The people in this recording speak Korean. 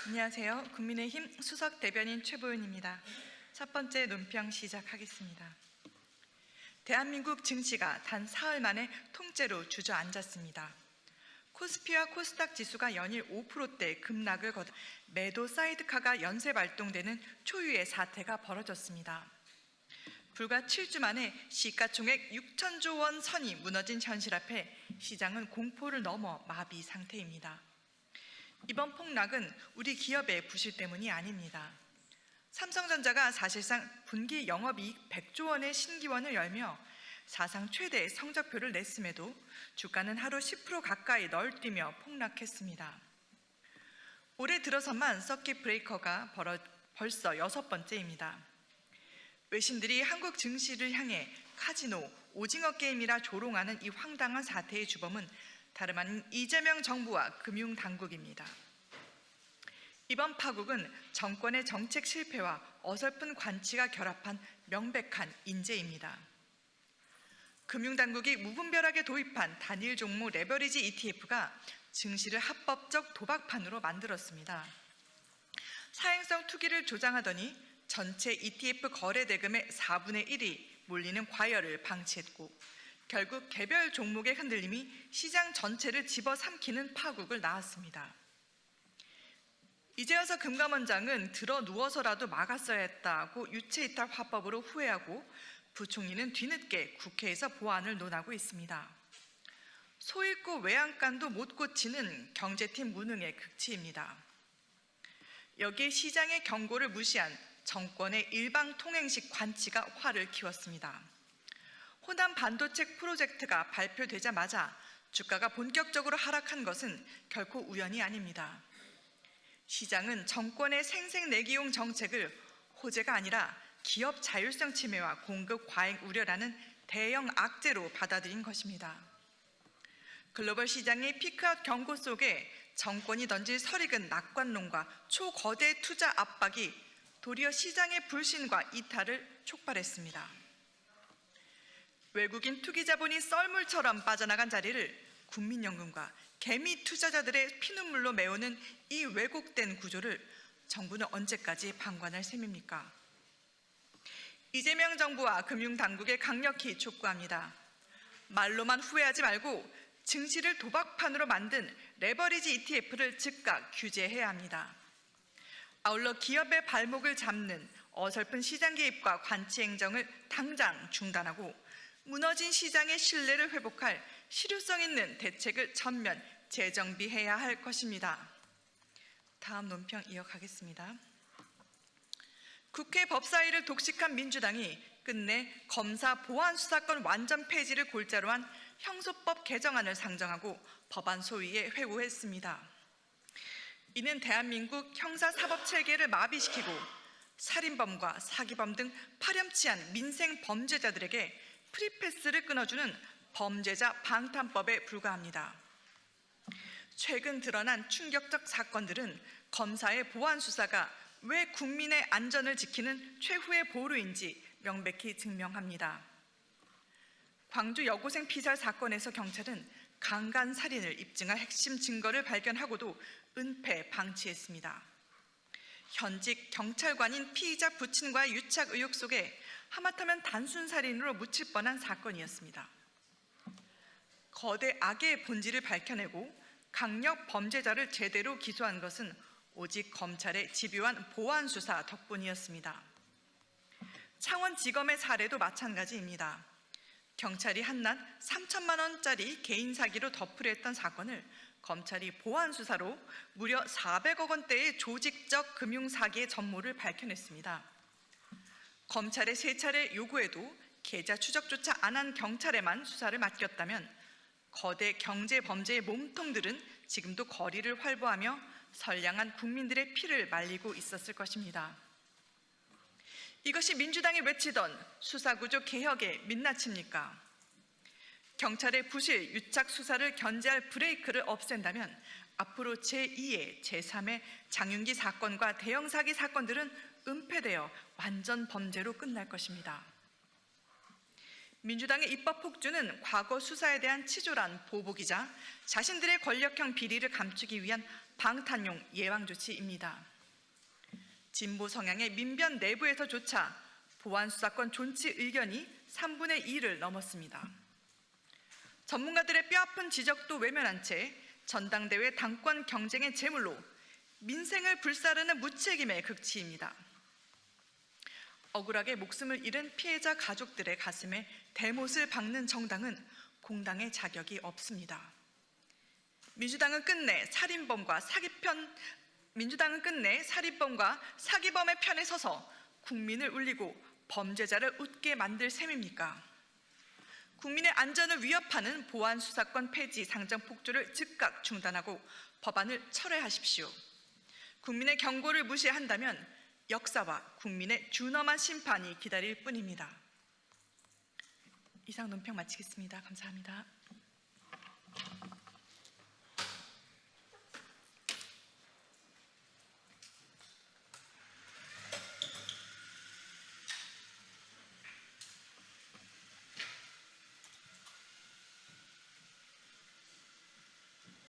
안녕하세요. 국민의힘 수석 대변인 최보윤입니다. 첫 번째 논평 시작하겠습니다. 대한민국 증시가 단 사흘 만에 통째로 주저앉았습니다. 코스피와 코스닥 지수가 연일 5%대 급락을 거듭 매도 사이드카가 연쇄 발동되는 초유의 사태가 벌어졌습니다. 불과 7주 만에 시가총액 6천조 원 선이 무너진 현실 앞에 시장은 공포를 넘어 마비 상태입니다. 이번 폭락은 우리 기업의 부실 때문이 아닙니다. 삼성전자가 사실상 분기 영업이익 100조 원의 신기원을 열며 사상 최대 성적표를 냈음에도 주가는 하루 10% 가까이 널뛰며 폭락했습니다. 올해 들어서만 서킷 브레이커가 벌써 6번째입니다. 외신들이 한국 증시를 향해 카지노, 오징어 게임이라 조롱하는 이 황당한 사태의 주범은 다름 아닌 이재명 정부와 금융당국입니다. 이번 파국은 정권의 정책 실패와 어설픈 관치가 결합한 명백한 인재입니다. 금융당국이 무분별하게 도입한 단일 종목 레버리지 ETF가 증시를 합법적 도박판으로 만들었습니다. 사행성 투기를 조장하더니 전체 ETF 거래 대금의 4분의 1이 몰리는 과열을 방치했고 결국 개별 종목의 흔들림이 시장 전체를 집어삼키는 파국을 낳았습니다. 이제 와서 금감원장은 들어 누워서라도 막았어야 했다고 유체이탈 화법으로 후회하고 부총리는 뒤늦게 국회에서 보완을 논하고 있습니다. 소 잃고 외양간도 못 고치는 경제팀 무능의 극치입니다. 여기에 시장의 경고를 무시한 정권의 일방통행식 관치가 화를 키웠습니다. 호남 반도체 프로젝트가 발표되자마자 주가가 본격적으로 하락한 것은 결코 우연이 아닙니다. 시장은 정권의 생색내기용 정책을 호재가 아니라 기업 자율성 침해와 공급 과잉 우려라는 대형 악재로 받아들인 것입니다. 글로벌 시장의 피크아웃 경고 속에 정권이 던질 설익은 낙관론과 초거대 투자 압박이 도리어 시장의 불신과 이탈을 촉발했습니다. 외국인 투기 자본이 썰물처럼 빠져나간 자리를 국민연금과 개미 투자자들의 피눈물로 메우는 이 왜곡된 구조를 정부는 언제까지 방관할 셈입니까? 이재명 정부와 금융당국에 강력히 촉구합니다. 말로만 후회하지 말고 증시를 도박판으로 만든 레버리지 ETF를 즉각 규제해야 합니다. 아울러 기업의 발목을 잡는 어설픈 시장 개입과 관치 행정을 당장 중단하고 무너진 시장의 신뢰를 회복할 실효성 있는 대책을 전면 재정비해야 할 것입니다. 다음 논평 이어가겠습니다. 국회 법사위를 독식한 민주당이 끝내 검사 보안 수사권 완전 폐지를 골자로 한 형소법 개정안을 상정하고 법안 소위에 회부했습니다. 이는 대한민국 형사사법 체계를 마비시키고 살인범과 사기범 등 파렴치한 민생 범죄자들에게 프리패스를 끊어주는 범죄자 방탄법에 불과합니다. 최근 드러난 충격적 사건들은 검사의 보안 수사가 왜 국민의 안전을 지키는 최후의 보루인지 명백히 증명합니다. 광주 여고생 피살 사건에서 경찰은 강간 살인을 입증할 핵심 증거를 발견하고도 은폐 방치했습니다. 현직 경찰관인 피의자 부친과의 유착 의혹 속에 하마터면 단순 살인으로 묻힐 뻔한 사건이었습니다. 거대 악의 본질을 밝혀내고 강력 범죄자를 제대로 기소한 것은 오직 검찰의 집요한 보안 수사 덕분이었습니다. 창원지검의 사례도 마찬가지입니다. 경찰이 한낱 3천만 원짜리 개인 사기로 덮으려 했던 사건을 검찰이 보안 수사로 무려 400억 원대의 조직적 금융사기의 전모를 밝혀냈습니다. 검찰의 3차례 요구에도 계좌 추적조차 안 한 경찰에만 수사를 맡겼다면 거대 경제 범죄의 몸통들은 지금도 거리를 활보하며 선량한 국민들의 피를 말리고 있었을 것입니다. 이것이 민주당이 외치던 수사구조 개혁의 민낯입니까? 경찰의 부실, 유착 수사를 견제할 브레이크를 없앤다면 앞으로 제2의, 제3의 장윤기 사건과 대형 사기 사건들은 은폐되어 완전 범죄로 끝날 것입니다. 민주당의 입법 폭주는 과거 수사에 대한 치졸한 보복이자 자신들의 권력형 비리를 감추기 위한 방탄용 예방 조치입니다. 진보 성향의 민변 내부에서조차 보안수사권 존치 의견이 3분의 2를 넘었습니다. 전문가들의 뼈아픈 지적도 외면한 채 전당대회 당권 경쟁의 제물로 민생을 불사르는 무책임의 극치입니다. 억울하게 목숨을 잃은 피해자 가족들의 가슴에 대못을 박는 정당은 공당의 자격이 없습니다. 민주당은 끝내 살인범과 사기범의 편에 서서 국민을 울리고 범죄자를 웃게 만들 셈입니까? 국민의 안전을 위협하는 보안수사권 폐지 상정 폭주를 즉각 중단하고 법안을 철회하십시오. 국민의 경고를 무시한다면 역사와 국민의 준엄한 심판이 기다릴 뿐입니다. 이상 논평 마치겠습니다. 감사합니다.